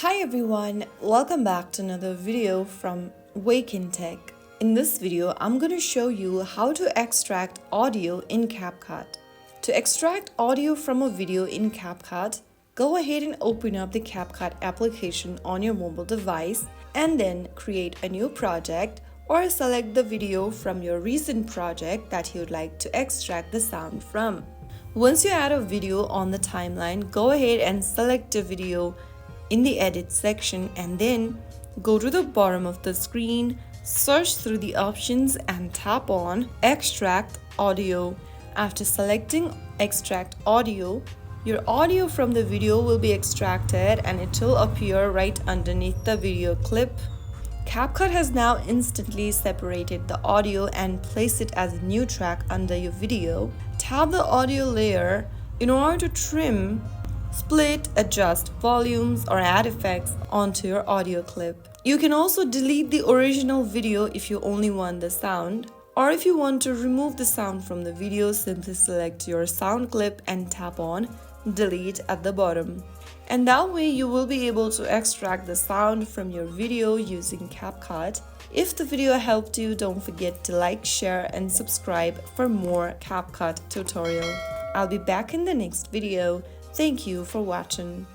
Hi everyone, welcome back to another video from Wake&Tech. In this video, I'm going to show you how to extract audio in CapCut. To extract audio from a video in CapCut, go ahead and open up the CapCut application on your mobile device and then create a new project or select the video from your recent project that you'd like to extract the sound from. Once you add a video on the timeline, go ahead and select a video in the edit section and then go to the bottom of the screen, search through the options and tap on extract audio. After selecting extract audio, your audio from the video will be extracted and it will appear right underneath the video clip. CapCut has now instantly separated the audio and placed it as a new track under your video. Tap the audio layer in order to trim, split, adjust volumes, or add effects onto your audio clip. You can also delete the original video if you only want the sound, or if you want to remove the sound from the video, simply select your sound clip and tap on delete at the bottom. And that way you will be able to extract the sound from your video using CapCut. If the video helped you, don't forget to like, share, and subscribe for more CapCut tutorial. I'll be back in the next video. Thank you for watching.